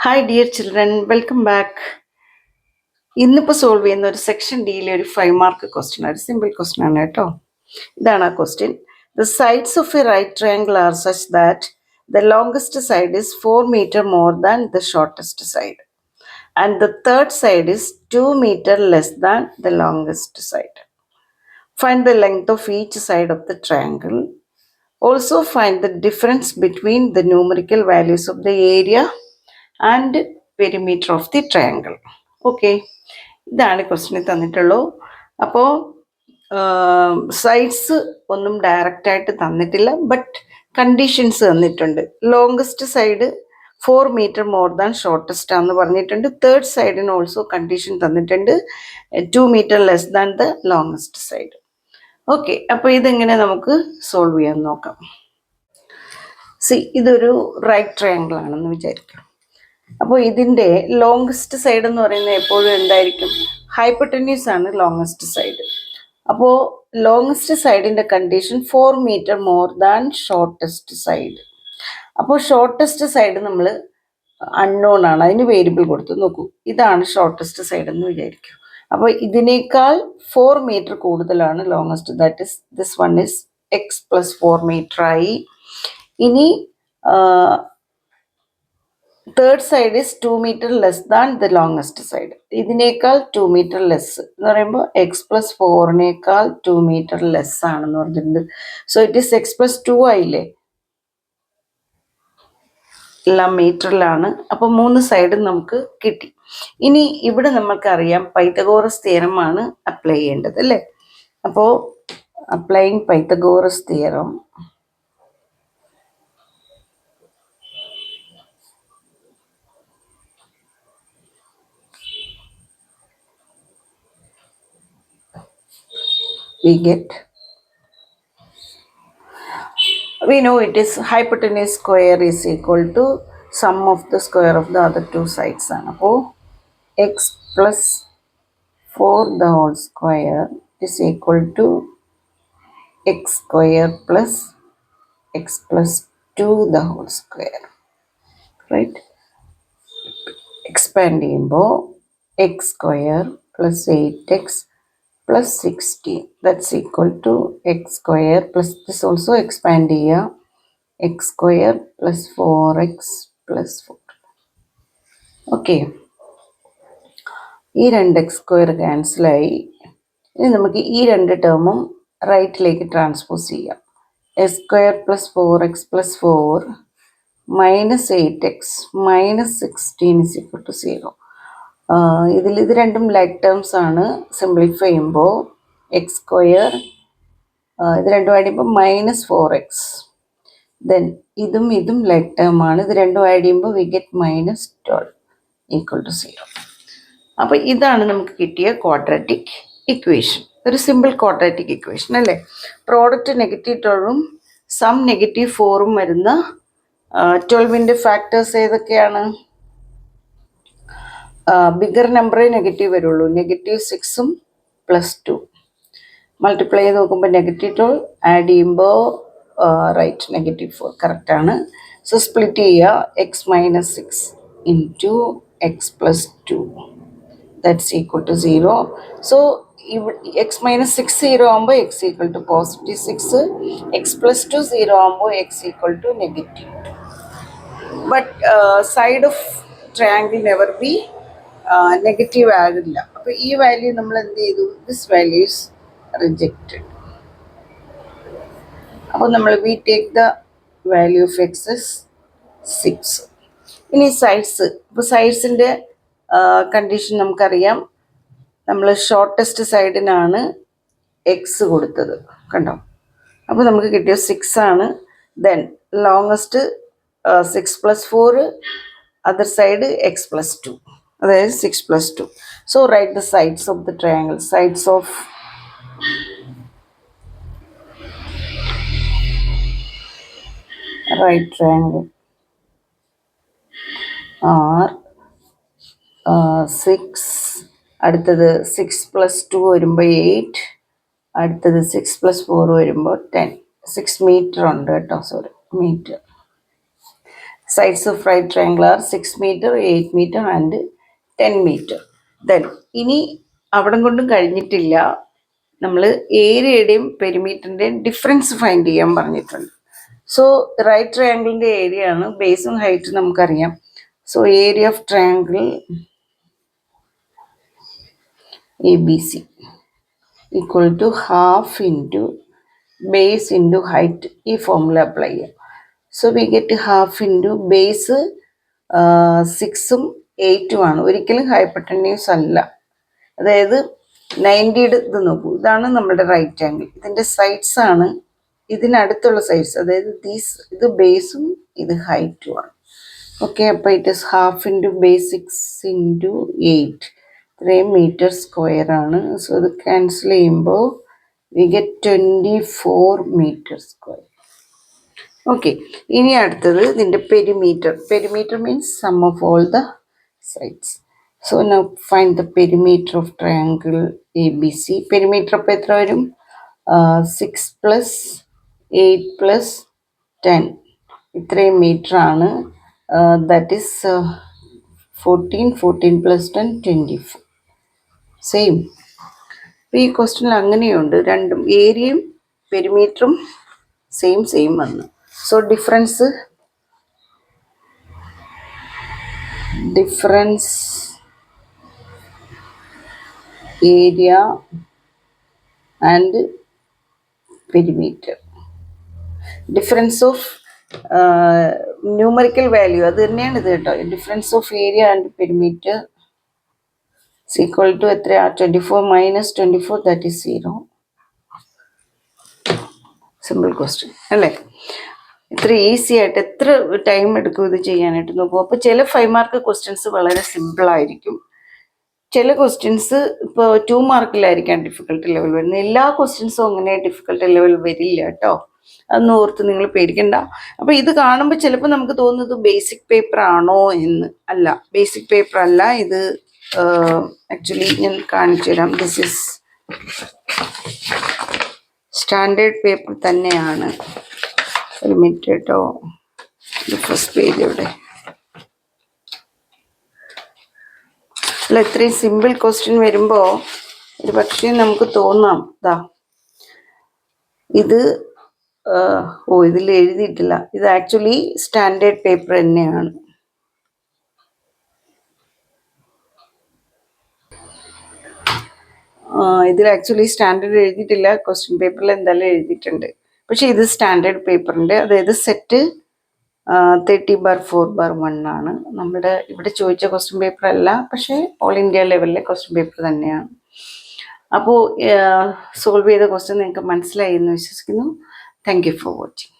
Hi dear children, welcome back. ഇന്നിപ്പോൾ solve ചെയ്യുന്ന ഒരു സെക്ഷൻ ഡിയിലെ ഒരു 5 മാർക്ക് ക്വസ്റ്റ്യൻ, ഒരു സിമ്പിൾ ക്വസ്റ്റ്യൻ ആണ് കേട്ടോ. ഇതാണ് ആ question. The sides of a right triangle are such that the longest side is 4 meter more than the shortest side and the third side is 2 meter less than the longest side. Find the length of each side of the triangle. Also find the difference between the numerical values of the area and perimeter of the triangle. Okay. ഇതാണ് question തന്നിട്ടുള്ളൂ. അപ്പോൾ sides ഒന്നും ഡയറക്റ്റായിട്ട് തന്നിട്ടില്ല, but conditions തന്നിട്ടുണ്ട്. Longest side 4 meter more than shortest ആണെന്ന് പറഞ്ഞിട്ടുണ്ട്. Third സൈഡിന് also condition തന്നിട്ടുണ്ട്, 2 meter less than the longest side. Okay, അപ്പോൾ ഇതെങ്ങനെ നമുക്ക് സോൾവ് ചെയ്യാൻ നോക്കാം. ഇതൊരു റൈറ്റ് ട്രയാങ്കിൾ ആണെന്ന് വിചാരിക്കാം. അപ്പോൾ ഇതിൻ്റെ ലോങ്സ്റ്റ് സൈഡ് എന്ന് പറയുന്നത് എപ്പോഴും എന്തായിരിക്കും? ഹൈപ്പോട്ടന്യൂസ് ആണ് ലോങ്സ്റ്റ് സൈഡ്. അപ്പോൾ ലോങ്സ്റ്റ് സൈഡിൻ്റെ condition 4 meter more than shortest side. അപ്പോൾ ഷോർട്ടസ്റ്റ് സൈഡ് നമ്മൾ അൺനോൺ ആണ്, അതിന് വേരിയബിൾ കൊടുത്തു. നോക്കൂ, ഇതാണ് ഷോർട്ടസ്റ്റ് സൈഡ് എന്ന് വിചാരിക്കും. അപ്പോൾ ഇതിനേക്കാൾ 4 meter കൂടുതലാണ് longest, that is this one is X plus 4 meter ആയി. ഇനി third side is 2 meter less than the longest side. ഇതിനേക്കാൾ 2 meter ലെസ് എന്ന് പറയുമ്പോൾ എക്സ് പ്ലസ് 4-നേക്കാൾ 2 meter ലെസ് ആണെന്ന് പറഞ്ഞിട്ടുണ്ട്. So it is X plus 2 ആയില്ലേ, എല്ലാം മീറ്ററിലാണ്. അപ്പോൾ 3 സൈഡും നമുക്ക് കിട്ടി. ഇനി ഇവിടെ നമ്മൾക്കറിയാം പൈത്തഗോറസ് തിയറമാണ് അപ്ലൈ ചെയ്യേണ്ടത് അല്ലേ. അപ്പോൾ applying Pythagoras theorem, we know it is hypotenuse square is equal to sum of the square of the other two sides ആണ്. അപ്പോൾ x plus 4 the whole square is equal to x square plus x plus 2 the whole square, right? Expand ചെയ്യുമ്പോൾ x square plus 8x plus 16, that's equal to x square plus this also expand ചെയ്യുക, x square plus 4x plus 4. Okay, ഈ 2x square ക്യാൻസലായി. ഇനി നമുക്ക് ഈ 2 ടേമും റൈറ്റിലേക്ക് transpose ചെയ്യാം. X square plus 4x plus 4 minus 8x minus 16 is equal to 0. ഇത് രണ്ടും like terms ആണ്. സിംപ്ലിഫൈ ചെയ്യുമ്പോൾ എക്സ് സ്ക്വയർ ഇത് രണ്ടും ആഡ് ചെയ്യുമ്പോൾ മൈനസ് 4x, ദെൻ ഇതും ലൈക്ക് ടേം ആണ്. ഇത് രണ്ടും ആഡ് ചെയ്യുമ്പോൾ we get minus 12 equal to 0. അപ്പോൾ ഇതാണ് നമുക്ക് കിട്ടിയ ക്വാഡ്രാറ്റിക് ഇക്വേഷൻ, ഒരു സിമ്പിൾ ക്വാഡ്രാറ്റിക് ഇക്വേഷൻ അല്ലേ. പ്രോഡക്റ്റ് -12ഉം സം -4ഉം വരുന്ന 12ൻ്റെ ഫാക്ടേഴ്സ് ഏതൊക്കെയാണ്? ബിഗർ നമ്പറേ നെഗറ്റീവ് വരുള്ളൂ, -6ഉം +2. മൾട്ടിപ്ലൈ ചെയ്ത് നോക്കുമ്പോൾ -12, ആഡ് ചെയ്യുമ്പോൾ റൈറ്റ് -4, കറക്റ്റാണ്. സോ സ്പ്ലിറ്റ് ചെയ്യുക, x - 6 into x + 2, that's equal to 0. So x - 6 0 ആകുമ്പോൾ x ഈക്വൽ ടു +6, x + 2 0 ആകുമ്പോൾ x equal to -2. But side of triangle never be negative ആകില്ല. അപ്പോൾ ഈ വാല്യൂ നമ്മൾ എന്ത് ചെയ്തു? This value is rejected. അപ്പോൾ നമ്മൾ we take the value of x is 6. ഇനി സൈഡ്സ്, ഇപ്പോൾ സൈഡ്സിൻ്റെ കണ്ടീഷൻ നമുക്കറിയാം. നമ്മൾ ഷോർട്ടസ്റ്റ് സൈഡിനാണ് എക്സ് കൊടുത്തത്, കണ്ടോ. അപ്പോൾ നമുക്ക് കിട്ടിയത് 6 ആണ്. Then longest 6 + 4, other side x + 2, അതായത് 6 + 2. So right the sides of the triangle. Sides of right triangle are 6, അടുത്തത് 6 + 2 വരുമ്പോൾ 8, അടുത്തത് 6 + 4 വരുമ്പോൾ 10. 6 meter ഉണ്ട് കേട്ടോ, sorry, metre. sides of right triangle are 6 meter, 8 meter and 10 meter. Then ഇനി അവിടം കൊണ്ടും കഴിഞ്ഞിട്ടില്ല, നമ്മൾ ഏരിയയുടെയും പെരിമീറ്ററിൻ്റെയും ഡിഫറൻസ് ഫൈൻഡ് ചെയ്യാൻ പറഞ്ഞിട്ടുണ്ട്. സോ റൈറ്റ് ട്രയാങ്കിളിൻ്റെ ഏരിയ ആണ്, ബേസും ഹൈറ്റും നമുക്കറിയാം. So area of triangle A B C equal to half into base into height. ഈ ഫോർമുല അപ്ലൈ ചെയ്യാം. So we get half into base 6ഉം 8ഉം ആണ്, ഒരിക്കലും ഹൈപ്പട്ടന്യൂസ് അല്ല. അതായത് 90യുടെ ഇത് നോക്കൂ, ഇതാണ് നമ്മുടെ റൈറ്റ് ആംഗിൾ. ഇതിൻ്റെ സൈഡ്സ് ആണ് ഇതിനടുത്തുള്ള സൈഡ്സ്, അതായത് ഇത് ബേസും ഇത് ഹൈറ്റും ആണ്. ഓക്കെ, അപ്പോൾ it is half into base 6 into 8, 3 metre square ആണ്. സോ ഇത് ക്യാൻസൽ ചെയ്യുമ്പോൾ we get 24 metre square. Okay, ഇനി അടുത്തത് ഇതിൻ്റെ perimeter. Perimeter means sum of all the sides. So now find the perimeter of triangle ABC. Perimeter അപ്പോൾ എത്ര വരും? 6 plus 8 plus 10, ഇത്രയും മീറ്റർ ആണ്. That is 14 plus 10 24. സെയിം. ഈ ക്വസ്റ്റ്യനിൽ അങ്ങനെയുണ്ട്, രണ്ടും ഏരിയയും പെരിമീറ്ററും സെയിം വന്നു. So difference area and perimeter. Difference of numerical value അത് തന്നെയാണ് ഇത് കേട്ടോ. Difference of area and perimeter equal to എത്രയാ? 24 minus 24, that is 0. Simple question അല്ലേ? ഇത്ര ഈസി ആയിട്ട് എത്ര ടൈം എടുക്കും ഇത് ചെയ്യാനായിട്ട് നോക്കൂ. അപ്പോൾ ചില 5 മാർക്ക് ക്വസ്റ്റ്യൻസ് വളരെ സിമ്പിളായിരിക്കും, ചില ക്വസ്റ്റ്യൻസ് ഇപ്പോൾ 2 മാർക്കിലായിരിക്കാം ഡിഫിക്കൽട്ടി ലെവൽ വരുന്നത്. എല്ലാ ക്വസ്റ്റ്യൻസും അങ്ങനെ ഡിഫിക്കൽട്ടി ലെവൽ വരില്ല കേട്ടോ, അതൊന്നും ഓർത്ത് നിങ്ങൾ പേടിക്കണ്ട. അപ്പോൾ ഇത് കാണുമ്പോൾ ചിലപ്പോൾ നമുക്ക് തോന്നുന്നത് ബേസിക് പേപ്പർ ആണോ എന്ന്. അല്ല, ബേസിക് പേപ്പർ അല്ല ഇത്. ആക്ച്വലി ഞാൻ കാണിച്ചു തരാം. ദിസ് ഈസ് സ്റ്റാൻഡേർഡ് പേപ്പർ തന്നെയാണ്. ഒരു മിനിറ്റ് കേട്ടോ, ഫസ്റ്റ് പേജ് ഇവിടെ. അല്ല, ഇത്രയും സിമ്പിൾ ക്വസ്റ്റ്യൻ വരുമ്പോൾ ഒരു പക്ഷേ നമുക്ക് തോന്നാം ഇത് ഇതിൽ എഴുതിയിട്ടില്ല. ഇത് ആക്ച്വലി സ്റ്റാൻഡേർഡ് പേപ്പർ തന്നെയാണ്. ഇതിൽ ആക്ച്വലി സ്റ്റാൻഡേർഡ് എഴുതിയിട്ടില്ല, ക്വസ്റ്റ്യൻ പേപ്പറിൽ എന്തായാലും എഴുതിയിട്ടുണ്ട്. പക്ഷെ ഇത് സ്റ്റാൻഡേർഡ് പേപ്പറിൻ്റെ, അതായത് സെറ്റ് 30/4/1 ആണ്. നമ്മുടെ ഇവിടെ ചോദിച്ച ക്വസ്റ്റ്യൻ പേപ്പർ അല്ല, പക്ഷേ ഓൾ ഇന്ത്യ ലെവലിലെ ക്വസ്റ്റ്യൻ പേപ്പർ തന്നെയാണ്. അപ്പോൾ സോൾവ് ചെയ്ത ക്വസ്റ്റ്യൻ നിങ്ങൾക്ക് മനസ്സിലായി എന്ന് വിശ്വസിക്കുന്നു. Thank you for watching.